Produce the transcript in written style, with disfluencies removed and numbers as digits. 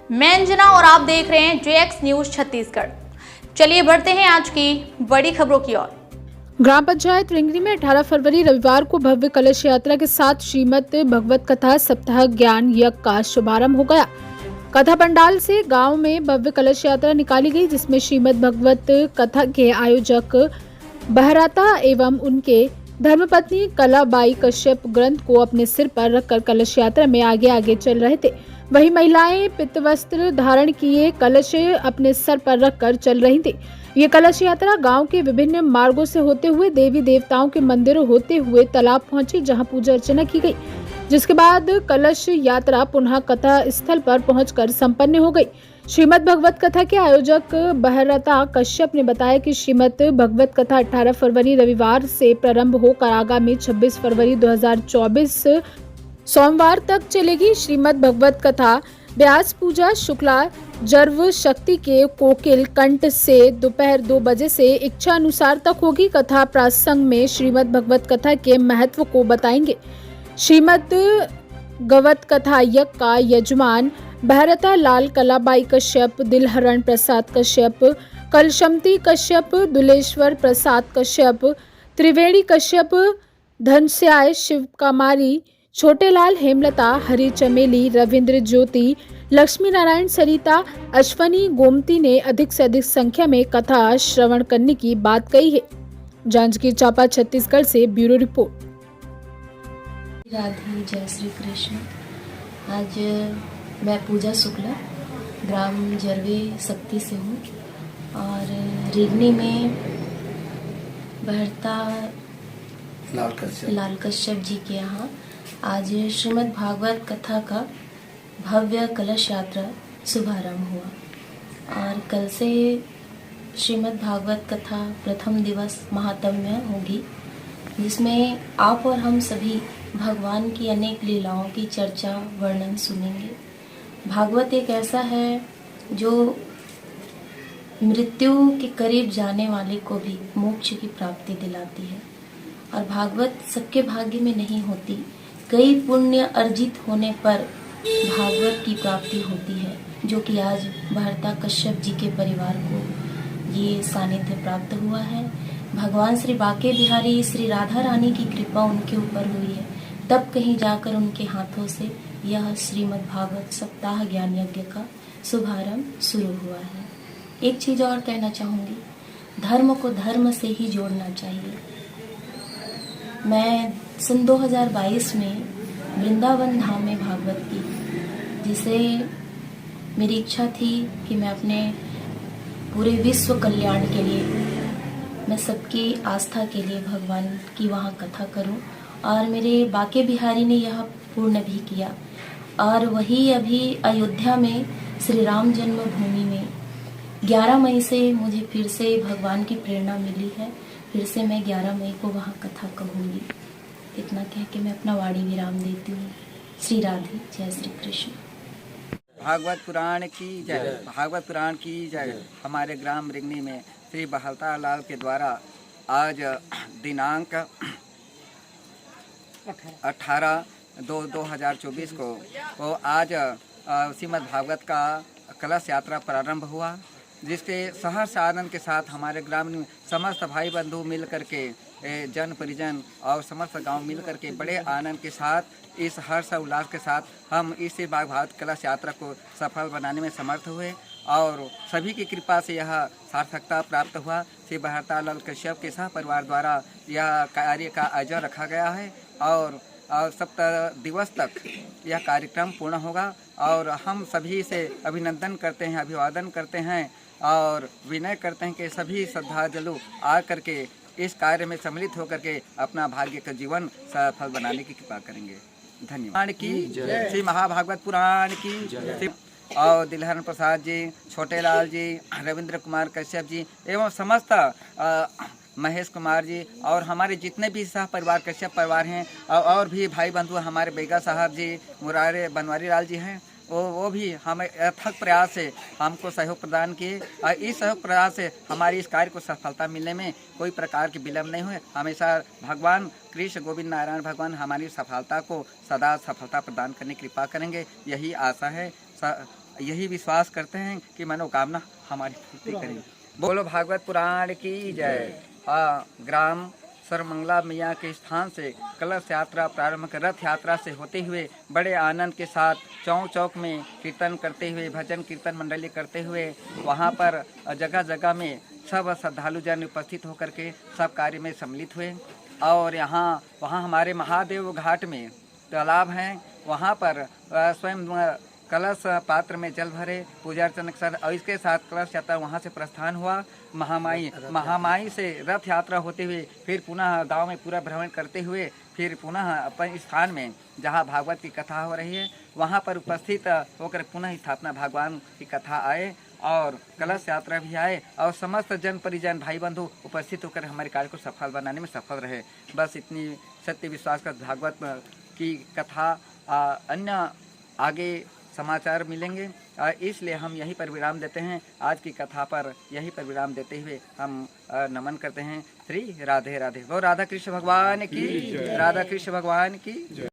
मैं अंजना और आप देख रहे हैं JX न्यूज छत्तीसगढ़। चलिए बढ़ते हैं आज की बड़ी खबरों की ओर। ग्राम पंचायत रिंगरी में 18 फरवरी रविवार को भव्य कलश यात्रा के साथ श्रीमद् भगवत कथा सप्ताह ज्ञान यज्ञ का शुभारंभ हो गया। कथा पंडाल से गांव में भव्य कलश यात्रा निकाली गई, जिसमें श्रीमद् भगवत कथा के आयोजक बहराता एवं उनके धर्मपत्नी कलाबाई कश्यप ग्रंथ को अपने सिर पर रखकर कलश यात्रा में आगे आगे चल रहे थे। वहीं महिलाएं पितवस्त्र धारण किए कलश अपने सर पर रखकर चल रही थी। ये कलश यात्रा गांव के विभिन्न मार्गों से होते हुए देवी देवताओं के मंदिरों होते हुए तालाब पहुंची, जहां पूजा अर्चना की गई, जिसके बाद कलश यात्रा पुनः कथा स्थल पर पहुंचकर संपन्न हो गई। श्रीमद् भगवत कथा के आयोजक बहरता कश्यप ने बताया कि श्रीमद् भगवत कथा 18 फरवरी रविवार से प्रारंभ होकर आगामी 26 फरवरी 2024 सोमवार तक चलेगी। श्रीमद् भगवत कथा व्यास पूजा शुक्ला जर्व शक्ति के कोकिल कंठ से दोपहर 2 बजे से इच्छा अनुसार तक होगी। कथा प्रसंग में श्रीमद् भगवत कथा के महत्व को बताएंगे। श्रीमद् भगवत कथा यज्ञ का यजमान बहरता लाल कलाबाई कश्यप, दिलहरण प्रसाद कश्यप, कलशमती कश्यप, दुलेश्वर प्रसाद कश्यप, त्रिवेणी कश्यप, धनस्याय शिवकुमारी, छोटेलाल, हेमलता, हरि चमेली, रविंद्र ज्योति, लक्ष्मी नारायण, सरिता, अश्वनी, गोमती ने अधिक से अधिक संख्या में कथा श्रवण करने की बात कही है। जांजगीर चांपा छत्तीसगढ़ से ब्यूरो रिपोर्ट। राधे, जय श्री कृष्ण। आज मैं पूजा शुक्ला ग्राम जरवे शक्ति से हूँ और रिगनी में बहरता लाल कश्यप जी के यहाँ आज श्रीमद् भागवत कथा का भव्य कलश यात्रा शुभारंभ हुआ और कल से श्रीमद् भागवत कथा प्रथम दिवस महात्म्य होगी, जिसमें आप और हम सभी भगवान की अनेक लीलाओं की चर्चा वर्णन सुनेंगे। भागवत एक ऐसा है जो मृत्यु के करीब जाने वाले को भी मोक्ष की प्राप्ति दिलाती है और भागवत सबके भाग्य में नहीं होती। कई पुण्य अर्जित होने पर भागवत की प्राप्ति होती है, जो कि आज बहरता कश्यप जी के परिवार को ये सानिध्य प्राप्त हुआ है। भगवान श्री बांके बिहारी श्री राधा रानी की कृपा उनके ऊपर हुई है, तब कहीं जाकर उनके हाथों से यह श्रीमद् भागवत सप्ताह ज्ञान यज्ञ का शुभारंभ शुरू हुआ है। एक चीज और कहना चाहूंगी, धर्म को धर्म से ही जोड़ना चाहिए। मैं सन 2022 में वृंदावन धाम में भागवत की, जिसे मेरी इच्छा थी कि मैं अपने पूरे विश्व कल्याण के लिए, मैं सबकी आस्था के लिए भगवान की वहाँ कथा करूं और मेरे बांके बिहारी ने यह पूर्ण भी किया। और वही अभी अयोध्या में श्री राम जन्मभूमि में 11 मई से मुझे फिर से भगवान की प्रेरणा मिली है। फिर से मैं 11 मई को वहाँ कथा कहूँगी। इतना कह के मैं अपना वाणी विराम देती हूँ। श्री राधे, जय श्री कृष्ण। भागवत पुराण की जय, भागवत पुराण की जय। हमारे ग्राम रिंगनी में श्री बहरता लाल के द्वारा आज दिनांक 18/2/2024 को आज श्रीमद् भागवत का कलश यात्रा प्रारंभ हुआ, जिसके सहर्ष आनंद के साथ हमारे ग्राम में समस्त भाई बंधु मिल करके, जन परिजन और समस्त गांव मिल करके बड़े आनंद के साथ, इस हर्ष उल्लास के साथ हम इस भागवत कलश यात्रा को सफल बनाने में समर्थ हुए और सभी की कृपा से यह सार्थकता प्राप्त हुआ। श्री बहरता लाल कश्यप के सह परिवार द्वारा यह कार्य का आयोजन रखा गया है और 7 दिवस तक यह कार्यक्रम पूर्ण होगा और हम सभी से अभिनंदन करते हैं, अभिवादन करते हैं और विनय करते हैं कि सभी श्रद्धालु आ करके इस कार्य में सम्मिलित होकर के अपना भाग्य का जीवन सफल बनाने की कृपा करेंगे। धन्यवाद की श्री महाभागवत पुराण की और दिलहरण प्रसाद जी, छोटेलाल जी, रविंद्र कुमार कश्यप जी एवं समस्त महेश कुमार जी और हमारे जितने भी सह परिवार कश्यप परिवार हैं और भी भाई बंधु हमारे बेगा साहब जी, मुरारे बनवारी लाल जी हैं, वो भी हमें अथक प्रयास से हमको सहयोग प्रदान किए और इस सहयोग प्रयास से हमारी इस कार्य को सफलता मिलने में कोई प्रकार की विलम्ब नहीं हुए। हमेशा भगवान कृष्ण गोविंद नारायण भगवान हमारी सफलता को सदा सफलता प्रदान करने की कृपा करेंगे, यही आशा है। यही विश्वास करते हैं कि मनोकामना हमारी पूर्ति करें। बोलो भागवत पुराण की जय। ग्राम सर्वमंगला मैया के स्थान से कलश यात्रा प्रारंभ कर रथ यात्रा से होते हुए बड़े आनंद के साथ चौक चौक में कीर्तन करते हुए, भजन कीर्तन मंडली करते हुए वहाँ पर जगह जगह में सब श्रद्धालु जन उपस्थित होकर के सब कार्य में सम्मिलित हुए। और वहाँ हमारे महादेव घाट में तालाब हैं, वहाँ पर स्वयं कलश पात्र में जल भरे, पूजा अर्चना के साथ, और इसके साथ कलश यात्रा वहाँ से प्रस्थान हुआ। महामाई से रथ यात्रा होते हुए फिर पुनः गांव में पूरा भ्रमण करते हुए फिर पुनः अपने स्थान में जहाँ भागवत की कथा हो रही है वहाँ पर उपस्थित होकर पुनः स्थापना भगवान की कथा आए और कलश यात्रा भी आए और समस्त जन परिजन भाई बंधु उपस्थित होकर हमारे कार्य को सफल बनाने में सफल रहे। बस इतनी सत्य विश्वास का भागवत की कथा अन्य आगे समाचार मिलेंगे, इसलिए हम यहीं पर विराम देते हैं। आज की कथा पर यहीं पर विराम देते हुए हम नमन करते हैं। श्री राधे राधे। वो राधा कृष्ण भगवान की, राधा कृष्ण भगवान की।